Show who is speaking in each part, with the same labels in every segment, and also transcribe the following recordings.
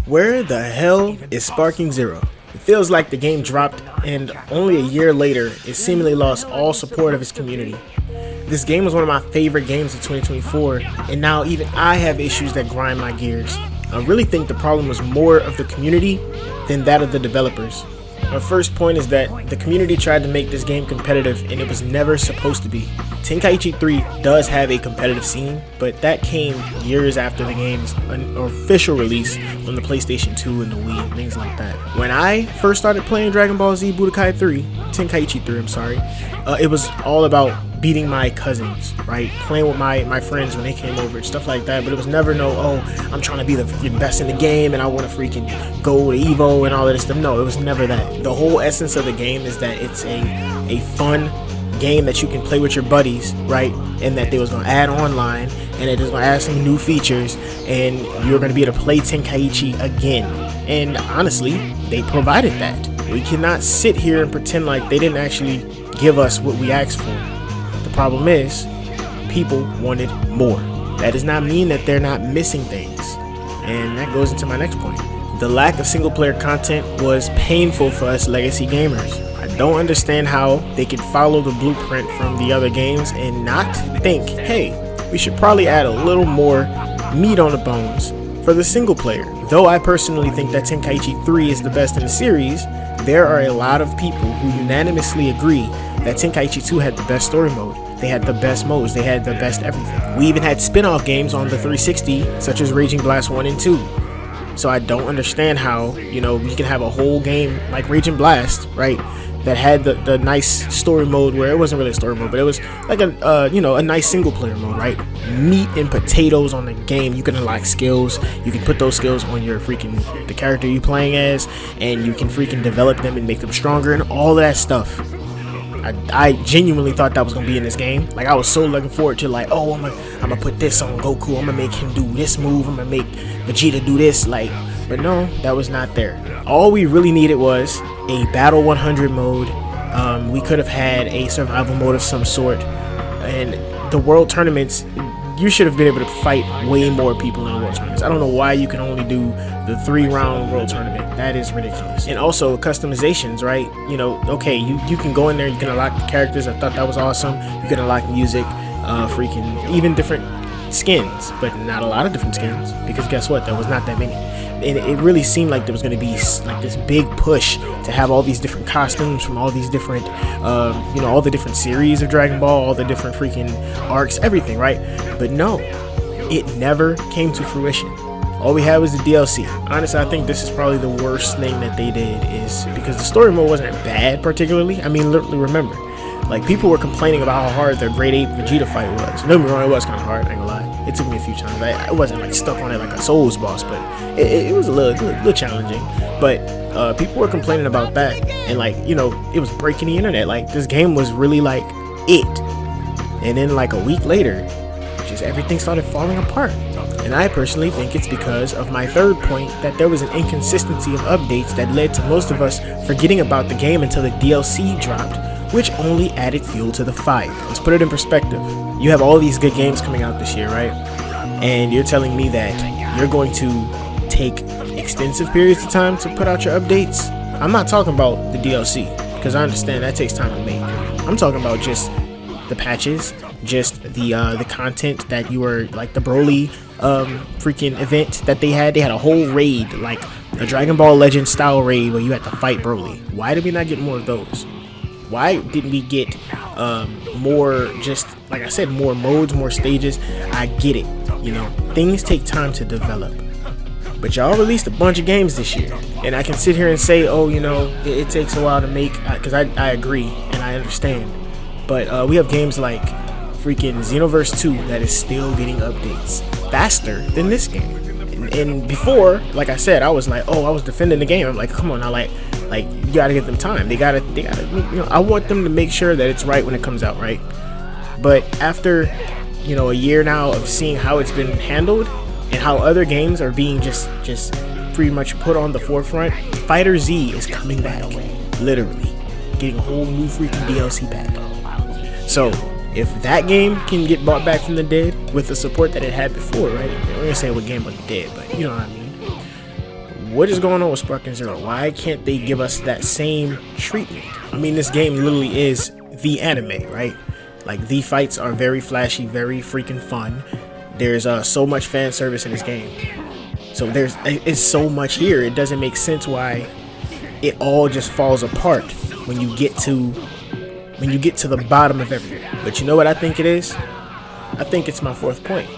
Speaker 1: Where the hell is Sparking Zero? It feels like the game dropped and only a year later it seemingly lost all support of its community. This game was one of my favorite games of 2024, and now even I have issues that grind my gears. I really think the problem was more of the community than that of the developers. My first point is that the community tried to make this game competitive and it was never supposed to be. Tenkaichi 3 does have a competitive scene, but that came years after the game's official release on the PlayStation 2 and the Wii and things like that. When I first started playing Dragon Ball Z Budokai 3, Tenkaichi 3, I'm sorry, it was all about beating my cousins, right? Playing with my friends when they came over and stuff like that, but it was never I'm trying to be the best in the game and I want to freaking go to Evo and all of this stuff. No, it was never that. The whole essence of the game is that it's a fun game that you can play with your buddies, right? And that they was going to add online and it was going to add some new features and you're going to be able to play Tenkaichi again. And honestly, they provided that. We cannot sit here and pretend like they didn't actually give us what we asked for. The problem is, people wanted more. That does not mean that they're not missing things. And that goes into my next point. The lack of single player content was painful for us legacy gamers. I don't understand how they could follow the blueprint from the other games and not think, hey, we should probably add a little more meat on the bones for the single player. Though I personally think that Tenkaichi 3 is the best in the series, there are a lot of people who unanimously agree that Tenkaichi 2 had the best story mode. They had the best modes, they had the best everything. We even had spin-off games on the 360, such as Raging Blast 1 and 2. So I don't understand how, we can have a whole game like Raging Blast, right, that had the nice story mode where it wasn't really a story mode, but it was like a nice single player mode, right? Meat and potatoes on the game. You can unlock skills. You can put those skills on the character you're playing as, and you can freaking develop them and make them stronger and all of that stuff. I genuinely thought that was gonna be in this game. Like, I was so looking forward to I'm gonna put this on Goku. I'm gonna make him do this move. I'm gonna make Vegeta do this. But no, that was not there. All we really needed was a Battle 100 mode. We could have had a survival mode of some sort, and the World Tournaments. You should have been able to fight way more people in the World Tournaments. I don't know why you can only do the 3-round World Tournament. That is ridiculous. And also customizations, right? Okay, you can go in there, you can unlock the characters. I thought that was awesome. You can unlock music, even different skins, but not a lot of different skins, because guess what? There was not that many. And it really seemed like there was going to be like this big push to have all these different costumes from all these different, all the different series of Dragon Ball, all the different freaking arcs, everything, right? But no, it never came to fruition. All we had was the DLC. Honestly, I think this is probably the worst thing that they did, is because the story mode wasn't bad particularly. I mean, literally, remember, people were complaining about how hard the Grade 8 Vegeta fight was. Don't get me wrong, it was kind of hard, I ain't gonna lie. It took me a few times. I wasn't stuck on it like a Souls boss, but it was a little challenging. But people were complaining about that, and it was breaking the internet. This game was really it. And then a week later, just everything started falling apart. And I personally think it's because of my third point, that there was an inconsistency of updates that led to most of us forgetting about the game until the DLC dropped, which only added fuel to the fire. Let's put it in perspective. You have all these good games coming out this year, right? And you're telling me that you're going to take extensive periods of time to put out your updates? I'm not talking about the DLC, because I understand that takes time to make. I'm talking about just the patches, just the content that you were, the Broly freaking event that they had. They had a whole raid, a Dragon Ball Legend style raid where you had to fight Broly. Why did we not get more of those? Why didn't we get more, just like I said, more modes, more stages? I get it, things take time to develop, but y'all released a bunch of games this year, and I can sit here and say, it takes a while to make, because I agree and I understand, but we have games like freaking Xenoverse 2 that is still getting updates faster than this game. And before, like I said, I was I was defending the game. I'm like, come on now, you gotta give them time. They gotta, I want them to make sure that it's right when it comes out, right? But after, a year now of seeing how it's been handled and how other games are being just pretty much put on the forefront, Fighter Z is coming back, literally, getting a whole new freaking DLC back. So if that game can get brought back from the dead with the support that it had before, right? We're gonna say what game was dead, but you know what I mean. what is going on with Sparking Zero? Why can't they give us that same treatment? I mean, this game literally is the anime, right? Like, the fights are very flashy, very freaking fun. There's so much fan service in this game. So it's so much here. It doesn't make sense why it all just falls apart when you get to the bottom of everything. But you know what I think it is? I think it's my fourth point,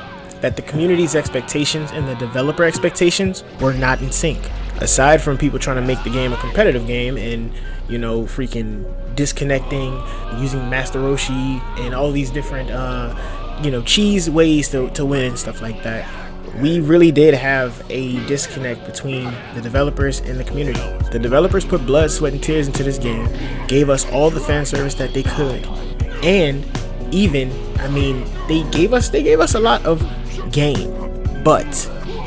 Speaker 1: that the community's expectations and the developer expectations were not in sync. Aside from people trying to make the game a competitive game and, you know, freaking disconnecting, using Master Roshi and all these different, cheese ways to win and stuff like that, we really did have a disconnect between the developers and the community. The developers put blood, sweat, and tears into this game, gave us all the fan service that they could, and even, they gave us a lot of game, but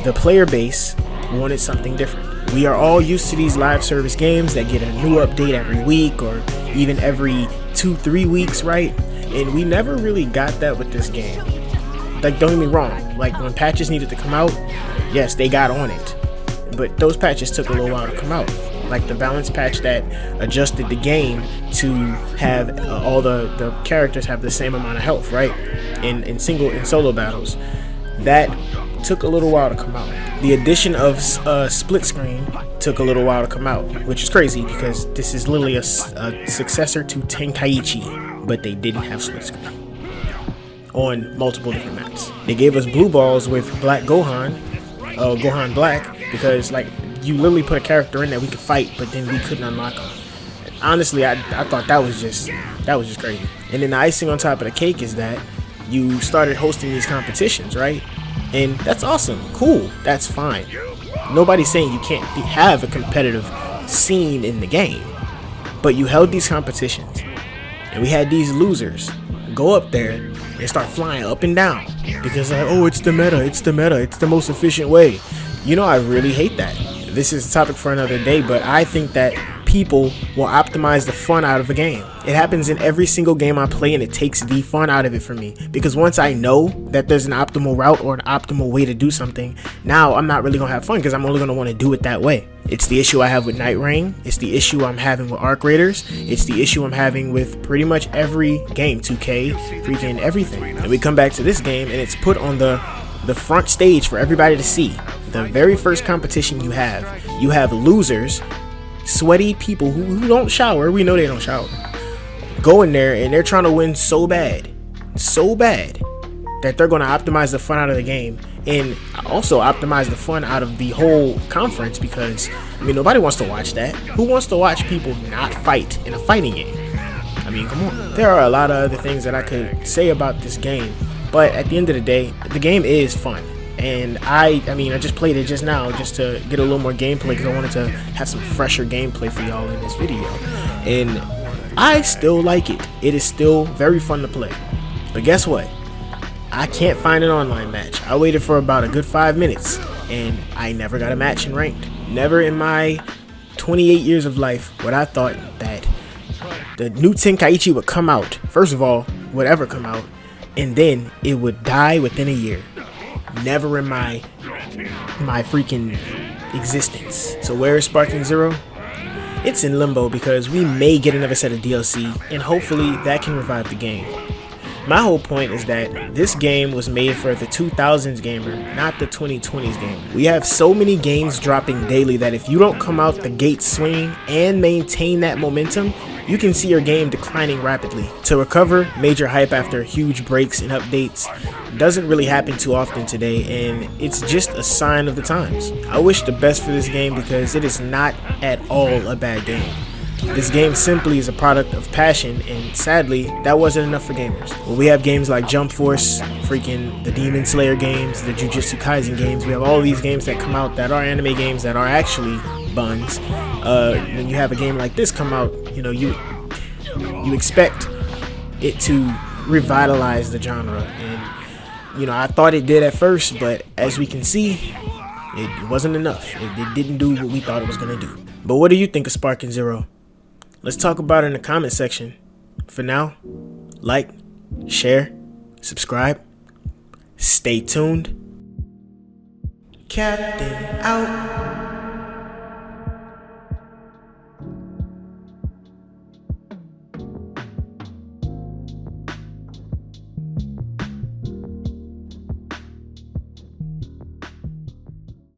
Speaker 1: the player base wanted something different. We are all used to these live service games that get a new update every week or even every 2-3 weeks, right? And we never really got that with this game. Like, don't get me wrong, like when patches needed to come out, yes, they got on it, but those patches took a little while to come out. Like the balance patch that adjusted the game to have all the characters have the same amount of health, right? In solo battles, that took a little while to come out. The addition of split screen took a little while to come out, which is crazy because this is literally a successor to Tenkaichi, but they didn't have split screen on multiple different maps. They gave us blue balls with Black Gohan, Gohan Black, because like you literally put a character in that we could fight, but then we couldn't unlock him. Honestly, I thought that was just crazy. And then the icing on top of the cake is that you started hosting these competitions, right? And that's awesome, cool, that's fine. Nobody's saying you can't have a competitive scene in the game, but you held these competitions, and we had these losers go up there and start flying up and down because like, oh, it's the meta, it's the most efficient way. You know, I really hate that. This is a topic for another day, but I think that people will optimize the fun out of a game. It happens in every single game I play, and it takes the fun out of it for me, because once I know that there's an optimal route or an optimal way to do something, now I'm not really gonna have fun because I'm only gonna want to do it that way. It's the issue I have with Night Rain, it's the issue I'm having with Arc Raiders, it's the issue I'm having with pretty much every game, 2K, freaking everything. And we come back to this game and it's put on the front stage for everybody to see. The very first competition you have losers, sweaty people who don't shower, we know they don't shower, go in there and they're trying to win so bad that they're going to optimize the fun out of the game and also optimize the fun out of the whole conference, because nobody wants to watch that. Who wants to watch people not fight in a fighting game? Come on. There are a lot of other things that I could say about this game, but at the end of the day, the game is fun. And I just played it just now just to get a little more gameplay because I wanted to have some fresher gameplay for y'all in this video. And I still like it. It is still very fun to play. But guess what? I can't find an online match. I waited for about a good 5 minutes and I never got a match in ranked. Never in my 28 years of life would I thought that the new Tenkaichi would come out. First of all, would ever come out, and then it would die within a year. Never in my freaking existence. So where is Sparking Zero? It's in limbo because we may get another set of DLC, and hopefully that can revive the game. My whole point is that this game was made for the 2000s gamer, not the 2020s gamer. We have so many games dropping daily that if you don't come out the gate swinging and maintain that momentum, you can see your game declining rapidly. To recover major hype after huge breaks and updates doesn't really happen too often today, and it's just a sign of the times. I wish the best for this game because it is not at all a bad game. This game simply is a product of passion, and sadly, that wasn't enough for gamers. Well, we have games like Jump Force, freaking the Demon Slayer games, the Jujutsu Kaisen games. We have all these games that come out that are anime games that are actually buns. When you have a game like this come out, you expect it to revitalize the genre, and I thought it did at first, but as we can see, it wasn't enough. It didn't do what we thought it was gonna do. But what do you think of Sparking Zero? Let's talk about it in the comment section. For now, like, share, subscribe, stay tuned. Captain out.